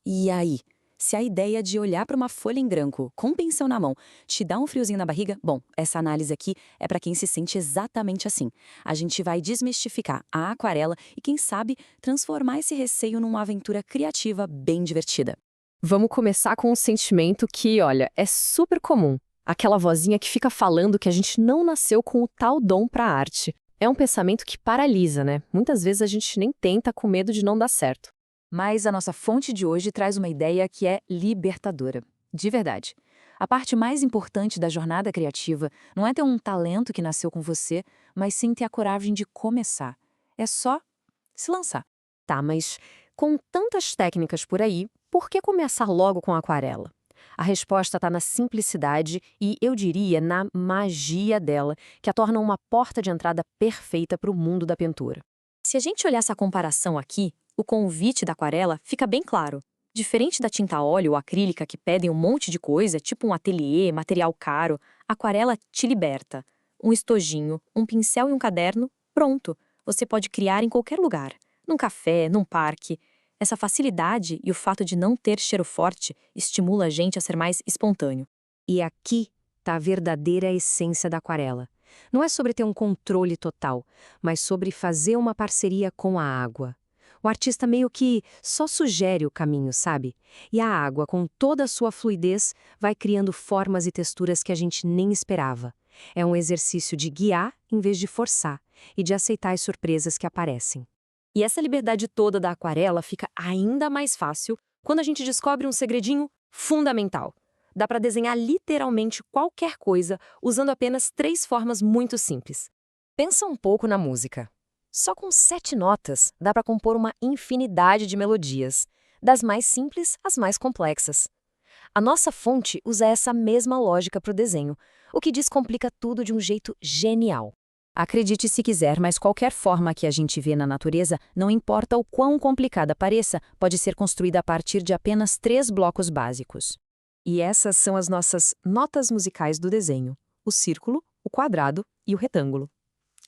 E aí? Se a ideia de olhar para uma folha em branco, com um pincel na mão, te dá um friozinho na barriga, bom, essa análise aqui é para quem se sente exatamente assim. A gente vai desmistificar a aquarela e, quem sabe, transformar esse receio numa aventura criativa bem divertida. Vamos começar com um sentimento que, olha, é super comum. Aquela vozinha que fica falando que a gente não nasceu com o tal dom para a arte. É um pensamento que paralisa, né? Muitas vezes a gente nem tenta com medo de não dar certo. Mas a nossa fonte de hoje traz uma ideia que é libertadora. De verdade. A parte mais importante da jornada criativa não é ter um talento que nasceu com você, mas sim ter a coragem de começar. É só se lançar. Tá, mas com tantas técnicas por aí, por que começar logo com a aquarela? A resposta está na simplicidade e, eu diria, na magia dela, que a torna uma porta de entrada perfeita para o mundo da pintura. Se a gente olhar essa comparação aqui, o convite da aquarela fica bem claro. Diferente da tinta a óleo ou acrílica que pedem um monte de coisa, tipo um ateliê, material caro, a aquarela te liberta. Um estojinho, um pincel e um caderno, pronto. Você pode criar em qualquer lugar. Num café, num parque. Essa facilidade e o fato de não ter cheiro forte estimula a gente a ser mais espontâneo. E aqui está a verdadeira essência da aquarela. Não é sobre ter um controle total, mas sobre fazer uma parceria com a água. O artista meio que só sugere o caminho, sabe? E a água, com toda a sua fluidez, vai criando formas e texturas que a gente nem esperava. É um exercício de guiar em vez de forçar, e de aceitar as surpresas que aparecem. E essa liberdade toda da aquarela fica ainda mais fácil quando a gente descobre um segredinho fundamental. Dá para desenhar literalmente qualquer coisa usando apenas 3 formas muito simples. Pensa um pouco na música. Só com 7 notas dá para compor uma infinidade de melodias, das mais simples às mais complexas. A nossa fonte usa essa mesma lógica para o desenho, o que descomplica tudo de um jeito genial. Acredite se quiser, mas qualquer forma que a gente vê na natureza, não importa o quão complicada pareça, pode ser construída a partir de apenas 3 blocos básicos. E essas são as nossas notas musicais do desenho: o círculo, o quadrado e o retângulo.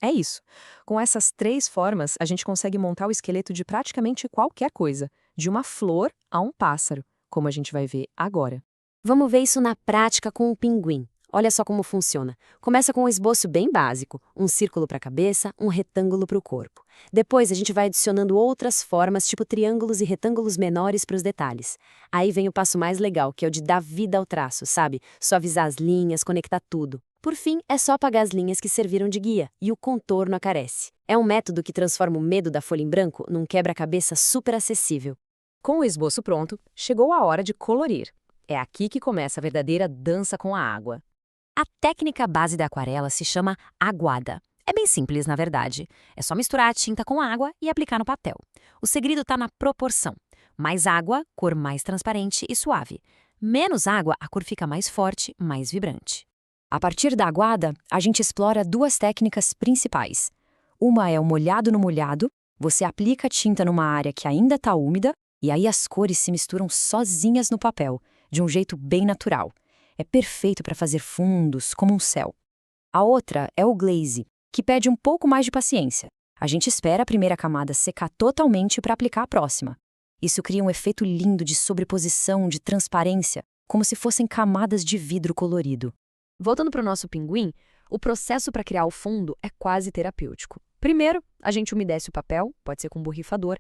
É isso. Com essas 3 formas, a gente consegue montar o esqueleto de praticamente qualquer coisa, de uma flor a um pássaro, como a gente vai ver agora. Vamos ver isso na prática com o pinguim. Olha só como funciona. Começa com um esboço bem básico, um círculo para a cabeça, um retângulo para o corpo. Depois a gente vai adicionando outras formas, tipo triângulos e retângulos menores para os detalhes. Aí vem o passo mais legal, que é o de dar vida ao traço, sabe? Suavizar as linhas, conectar tudo. Por fim, é só apagar as linhas que serviram de guia, e o contorno aparece. É um método que transforma o medo da folha em branco num quebra-cabeça super acessível. Com o esboço pronto, chegou a hora de colorir. É aqui que começa a verdadeira dança com a água. A técnica base da aquarela se chama aguada. É bem simples, na verdade. É só misturar a tinta com a água e aplicar no papel. O segredo está na proporção. Mais água, cor mais transparente e suave. Menos água, a cor fica mais forte, mais vibrante. A partir da aguada, a gente explora 2 técnicas principais. Uma é o molhado no molhado. Você aplica a tinta numa área que ainda está úmida e aí as cores se misturam sozinhas no papel, de um jeito bem natural. É perfeito para fazer fundos, como um céu. A outra é o glaze, que pede um pouco mais de paciência. A gente espera a primeira camada secar totalmente para aplicar a próxima. Isso cria um efeito lindo de sobreposição, de transparência, como se fossem camadas de vidro colorido. Voltando para o nosso pinguim, o processo para criar o fundo é quase terapêutico. Primeiro, a gente umedece o papel, pode ser com um borrifador.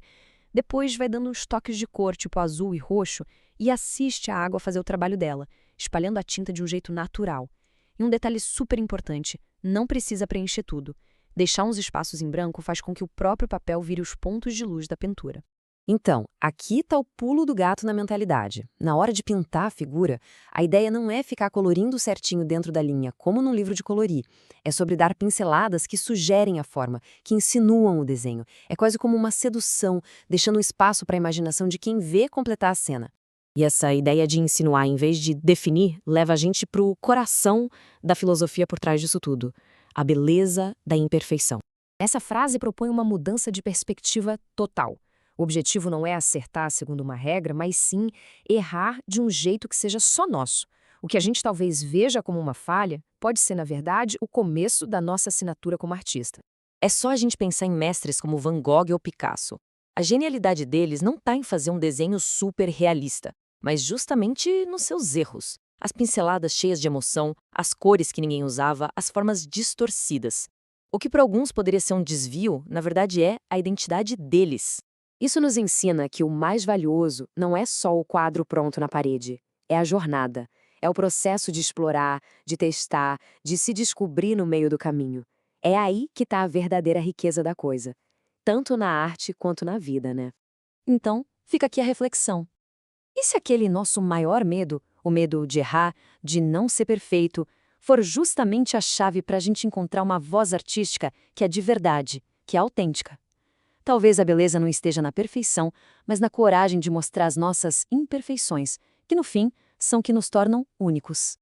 Depois vai dando uns toques de cor, tipo azul e roxo, e assiste a água fazer o trabalho dela, espalhando a tinta de um jeito natural. E um detalhe super importante, não precisa preencher tudo. Deixar uns espaços em branco faz com que o próprio papel vire os pontos de luz da pintura. Então, aqui está o pulo do gato na mentalidade. Na hora de pintar a figura, a ideia não é ficar colorindo certinho dentro da linha, como num livro de colorir. É sobre dar pinceladas que sugerem a forma, que insinuam o desenho. É quase como uma sedução, deixando um espaço para a imaginação de quem vê completar a cena. E essa ideia de insinuar em vez de definir leva a gente para o coração da filosofia por trás disso tudo: a beleza da imperfeição. Essa frase propõe uma mudança de perspectiva total. O objetivo não é acertar segundo uma regra, mas sim errar de um jeito que seja só nosso. O que a gente talvez veja como uma falha pode ser, na verdade, o começo da nossa assinatura como artista. É só a gente pensar em mestres como Van Gogh ou Picasso. A genialidade deles não está em fazer um desenho super realista, mas justamente nos seus erros. As pinceladas cheias de emoção, as cores que ninguém usava, as formas distorcidas. O que para alguns poderia ser um desvio, na verdade é a identidade deles. Isso nos ensina que o mais valioso não é só o quadro pronto na parede, é a jornada. É o processo de explorar, de testar, de se descobrir no meio do caminho. É aí que está a verdadeira riqueza da coisa, tanto na arte quanto na vida, né? Então, fica aqui a reflexão. E se aquele nosso maior medo, o medo de errar, de não ser perfeito, for justamente a chave para a gente encontrar uma voz artística que é de verdade, que é autêntica? Talvez a beleza não esteja na perfeição, mas na coragem de mostrar as nossas imperfeições, que no fim são que nos tornam únicos.